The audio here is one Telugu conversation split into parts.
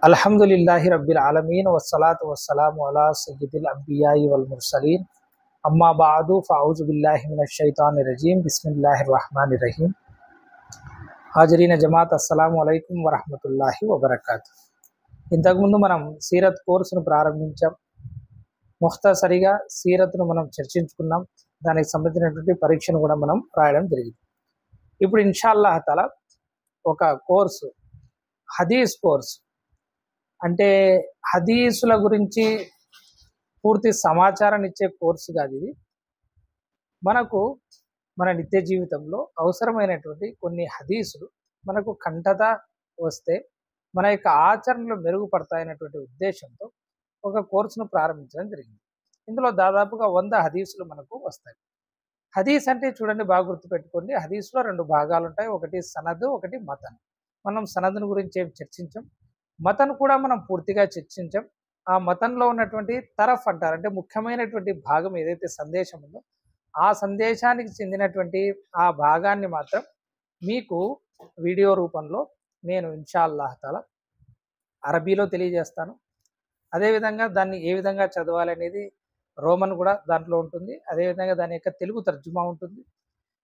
అల్హమ్దులిల్లాహి రబ్బిల్ ఆలమీన్ వస్సలాతు వస్సలాము అలా సయ్యిదిల్ అంబియాయి వల్ ముర్సలీన్ అమ్మా బాదు ఫౌజు బిల్లాహి మినష్ షైతానిర్ రజీం బిస్మిల్లాహిర్ రహమానిర్ రహీం. హాజరీన జమాత్ అస్సలాము అలైకుం వరహమతుల్లాహి వబరకాతు. ఇంతకుముందు మనం సీరత్ కోర్సును ప్రారంభించాం. ముఖ్తసరిగా సీరత్ను మనం చర్చించుకున్నాం. దానికి సంబంధించినటువంటి పరీక్షను కూడా మనం రాయడం జరిగింది. ఇప్పుడు ఇన్షాల్లాహ్ తఆలా ఒక కోర్సు, హదీస్ కోర్సు, అంటే హదీసుల గురించి పూర్తి సమాచారాన్ని ఇచ్చే కోర్సు కాదు ఇది. మనకు మన నిత్య జీవితంలో అవసరమైనటువంటి కొన్ని హదీసులు మనకు కంఠత వస్తే మన యొక్క ఆచరణలు మెరుగుపడతాయనేటువంటి ఉద్దేశంతో ఒక కోర్సును ప్రారంభించడం జరిగింది. ఇందులో దాదాపుగా 100 హదీసులు మనకు వస్తాయి. హదీస్ అంటే చూడండి, బాగా గుర్తుపెట్టుకోండి, హదీసులో 2 భాగాలు ఉంటాయి. ఒకటి సనద్, ఒకటి మతన్. మనం సనద్ను గురించి ఏం చర్చించాం, మతన్ కూడా మనం పూర్తిగా చర్చించాం. ఆ మతంలో ఉన్నటువంటి తరఫ్ అంటారు, అంటే ముఖ్యమైనటువంటి భాగం ఏదైతే సందేశం ఉందో ఆ సందేశానికి చెందినటువంటి ఆ భాగాన్ని మాత్రం మీకు వీడియో రూపంలో నేను ఇన్షాల్లాహ్ తాలా అరబీలో తెలియజేస్తాను. అదేవిధంగా దాన్ని ఏ విధంగా చదవాలి అనేది రోమన్ కూడా దాంట్లో ఉంటుంది. అదేవిధంగా దాని యొక్క తెలుగు తర్జుమా ఉంటుంది.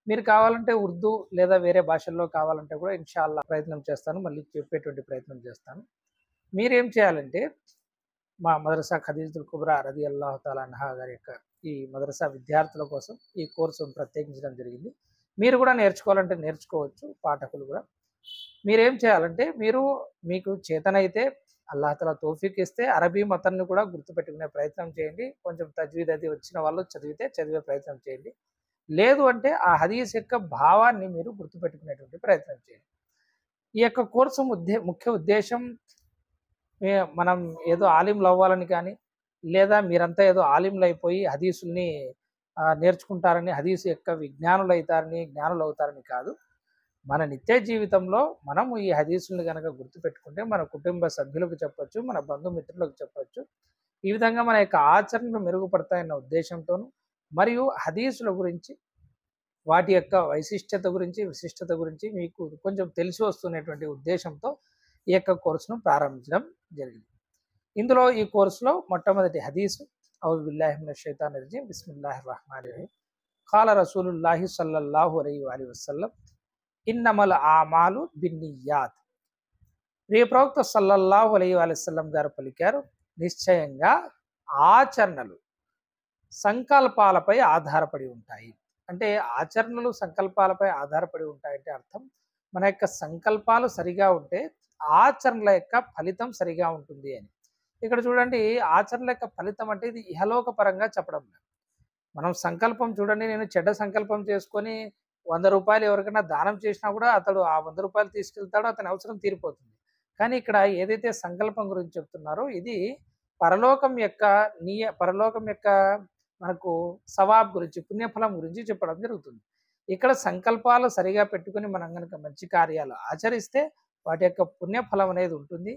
మీరు కావాలంటే ఉర్దూ లేదా వేరే భాషల్లో కావాలంటే కూడా ఇన్షాల్లాహ్ ప్రయత్నం చేస్తాను, మళ్ళీ చెప్పేటువంటి ప్రయత్నం చేస్తాను. మీరేం చేయాలంటే మా మదరసా ఖదీజతుల్ కుబ్రా రదియల్లాహు తఆలా అన్హా గారి యొక్క ఈ మదరసా విద్యార్థుల కోసం ఈ కోర్సును ప్రత్యేకించడం జరిగింది. మీరు కూడా నేర్చుకోవాలంటే నేర్చుకోవచ్చు, పాఠకులు కూడా. మీరేం చేయాలంటే మీకు చేతనైతే అల్లాహ్ తఆలా తౌఫీక్ ఇస్తే అరబీ మతాన్ని కూడా గుర్తుపెట్టుకునే ప్రయత్నం చేయండి. కొంచెం తజ్వీద్ అది వచ్చిన వాళ్ళు చదివే ప్రయత్నం చేయండి. లేదు అంటే ఆ హదీస్ యొక్క భావాన్ని మీరు గుర్తుపెట్టుకునేటువంటి ప్రయత్నం చేయండి. ఈ యొక్క కోర్సు ముఖ్య ఉద్దేశం మనం ఏదో ఆలింలు అవ్వాలని కానీ, లేదా మీరంతా ఏదో ఆలింలు అయిపోయి హదీసుల్ని నేర్చుకుంటారని, హదీసు యొక్క జ్ఞానులు అవుతారని కాదు. మన నిత్య జీవితంలో మనము ఈ హదీసుల్ని కనుక గుర్తుపెట్టుకుంటే మన కుటుంబ సభ్యులకు చెప్పొచ్చు, మన బంధుమిత్రులకు చెప్పొచ్చు. ఈ విధంగా మన యొక్క ఆచరణలు మెరుగుపడతాయన్న ఉద్దేశంతోనూ, మరియు హదీసుల గురించి, వాటి యొక్క విశిష్టత గురించి మీకు కొంచెం తెలిసి వస్తున్నటువంటి ఉద్దేశంతో ఈ యొక్క కోర్సును ప్రారంభించడం జరిగింది. ఇందులో ఈ కోర్సులో మొట్టమొదటి హదీసు, ఔజు బిల్లాహి మినష్ షైతానిర్ రజీం బిస్మిల్లాహిర్ రహమానిర్ రహీం. ఖాల రసూలుల్లాహి సల్లల్లాహు అలైహి వసల్లం ఇన్నమల్ ఆమాలు బిన్నియాత్. ప్రియ ప్రవక్త సల్లల్లాహు అలైహి వసల్లం గారు పలికారు, నిశ్చయంగా ఆచరణలు సంకల్పాలపై ఆధారపడి ఉంటాయి. అంటే ఆచరణలు సంకల్పాలపై ఆధారపడి ఉంటాయంటే అర్థం, మన యొక్క సంకల్పాలు సరిగా ఉంటే ఆచరణల యొక్క ఫలితం సరిగా ఉంటుంది అని. ఇక్కడ చూడండి, ఆచరణల యొక్క ఫలితం అంటే ఇది ఇహలోక పరంగా చెప్పడం. మనం సంకల్పం చూడండి, నేను చెడ్డ సంకల్పం చేసుకొని 100 రూపాయలు ఎవరికైనా దానం చేసినా కూడా అతడు ఆ 100 రూపాయలు తీసుకెళ్తాడో అతని అవసరం తీరిపోతుంది. కానీ ఇక్కడ ఏదైతే సంకల్పం గురించి చెప్తున్నారో ఇది పరలోకం యొక్క మనకు సవాబ్ గురించి, పుణ్యఫలం గురించి చెప్పడం జరుగుతుంది. ఇక్కడ సంకల్పాలు సరిగా పెట్టుకుని మనం కనుక మంచి కార్యాలు ఆచరిస్తే వాటి యొక్క పుణ్యఫలం అనేది ఉంటుంది.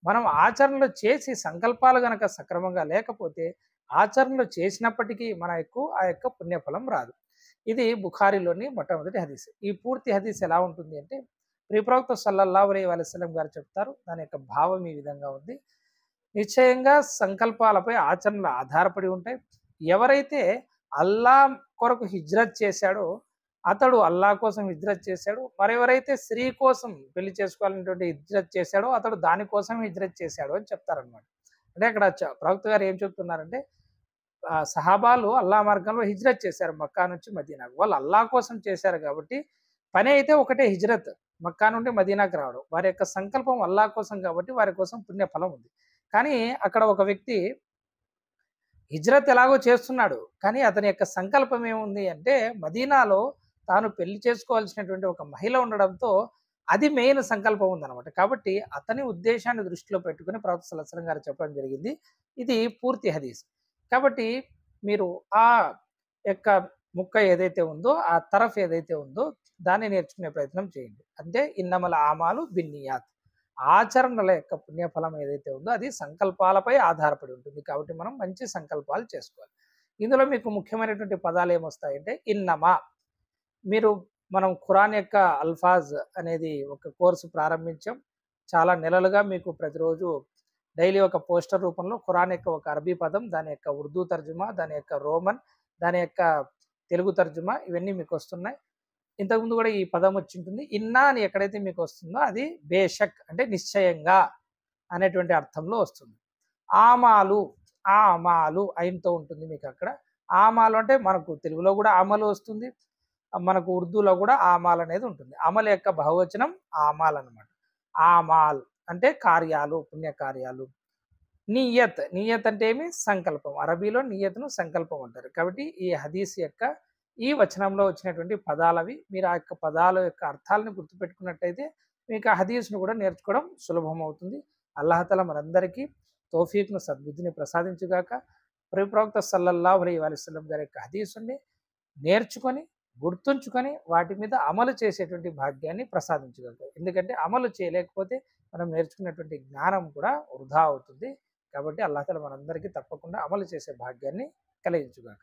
మనం ఆచరణలు చేసి సంకల్పాలు కనుక సక్రమంగా లేకపోతే ఆచరణలు చేసినప్పటికీ ఆ యొక్క పుణ్యఫలం రాదు. ఇది బుఖారీలోని మొట్టమొదటి హదీస్. ఈ పూర్తి హదీస్ ఎలా ఉంటుంది అంటే, ప్రవక్త సల్లల్లాహు అలైహి వసల్లం గారు చెప్తారు, దాని యొక్క భావం ఈ విధంగా ఉంది. నిశ్చయంగా సంకల్పాలపై ఆచరణలు ఆధారపడి ఉంటాయి. ఎవరైతే అల్లా కొరకు హిజ్రత్ చేశాడో అతడు అల్లా కోసం హిజ్రత్ చేశాడు. మరెవరైతే స్త్రీ కోసం పెళ్లి చేసుకోవాలనేటువంటి హిజ్రత్ చేశాడో అతడు దానికోసం హిజ్రత్ చేశాడు అని చెప్తారనమాట. అంటే అక్కడ ప్రవక్త గారు ఏం చెప్తున్నారంటే, సహాబాలు అల్లా మార్గంలో హిజ్రత్ చేశారు మక్కా నుంచి మదీనాకు. వాళ్ళు అల్లా కోసం చేశారు కాబట్టి పని అయితే ఒకటే, హిజ్రత్, మక్కా నుండి మదీనాకు రావడం. వారి యొక్క సంకల్పం అల్లా కోసం కాబట్టి వారి కోసం పుణ్యఫలం ఉంది. కానీ అక్కడ ఒక వ్యక్తి హిజ్రత్ ఎలాగో చేస్తున్నాడు, కానీ అతని యొక్క సంకల్పం ఏముంది అంటే మదీనాలో తాను పెళ్లి చేసుకోవాల్సినటువంటి ఒక మహిళ ఉండడంతో అది మెయిన్ సంకల్పం ఉందన్నమాట. కాబట్టి అతని ఉద్దేశాన్ని దృష్టిలో పెట్టుకుని ప్రవక్త సల్లల్లాహు అలైహి వసల్లం గారు చెప్పడం జరిగింది. ఇది పూర్తి హదీస్. కాబట్టి మీరు ఆ యొక్క ముక్క ఏదైతే ఉందో, ఆ తరఫ్ ఏదైతే ఉందో దాన్ని నేర్చుకునే ప్రయత్నం చేయండి. అంటే ఇన్నమల్ ఆమాలు బిన్నియాత్, ఆచరణల యొక్క పుణ్యఫలం ఏదైతే ఉందో అది సంకల్పాలపై ఆధారపడి ఉంటుంది. కాబట్టి మనం మంచి సంకల్పాలు చేసుకోవాలి. ఇందులో మీకు ముఖ్యమైనటువంటి పదాలు ఏమొస్తాయంటే ఇన్నమా. మనం ఖురాన్ యొక్క అల్ఫాజ్ అనేది ఒక కోర్సు ప్రారంభించాం. చాలా నెలలుగా మీకు ప్రతిరోజు డైలీ ఒక పోస్టర్ రూపంలో ఖురాన్ యొక్క ఒక అరబీ పదం, దాని యొక్క ఉర్దూ తర్జుమా, దాని యొక్క రోమన్, దాని యొక్క తెలుగు తర్జుమా ఇవన్నీ మీకు వస్తున్నాయి. ఇంతకుముందు కూడా ఈ పదం వచ్చి ఉంటుంది. ఇన్నా అని ఎక్కడైతే మీకు వస్తుందో అది బేషక్ అంటే నిశ్చయంగా అనేటువంటి అర్థంలో వస్తుంది. ఆమాలు, ఆమాలు అయినతో ఉంటుంది మీకు అక్కడ. ఆమాలు అంటే మనకు తెలుగులో కూడా అమలు వస్తుంది, మనకు ఉర్దూలో కూడా ఆమాల్ అనేది ఉంటుంది. అమల్ యొక్క బహువచనం ఆమాల్ అనమాట. ఆమాల్ అంటే కార్యాలు, పుణ్యకార్యాలు. నియత్, నియత్ అంటే ఏమి? సంకల్పం. అరబీలో నియత్ను సంకల్పం అంటారు. కాబట్టి ఈ హదీస్ యొక్క ఈ వచనంలో వచ్చినటువంటి పదాలవి. మీరు ఆ యొక్క పదాల యొక్క అర్థాలను గుర్తుపెట్టుకున్నట్టయితే మీకు ఆ హదీస్ను కూడా నేర్చుకోవడం సులభం అవుతుంది. అల్లాహ్ మనందరికీ తౌఫీక్ను, సద్బుద్ధిని ప్రసాదించుగాక. ప్రవక్త సల్లల్లాహు అలైహి వసల్లం గారి యొక్క హదీసుని నేర్చుకొని, గుర్తుంచుకొని వాటి మీద అమలు చేసేటువంటి భాగ్యాన్ని ప్రసాదించుగాక. ఎందుకంటే అమలు చేయలేకపోతే మనం నేర్చుకున్నటువంటి జ్ఞానం కూడా వృధా అవుతుంది. కాబట్టి అల్లాహ్ మనందరికీ తప్పకుండా అమలు చేసే భాగ్యాన్ని కలిగించుగాక.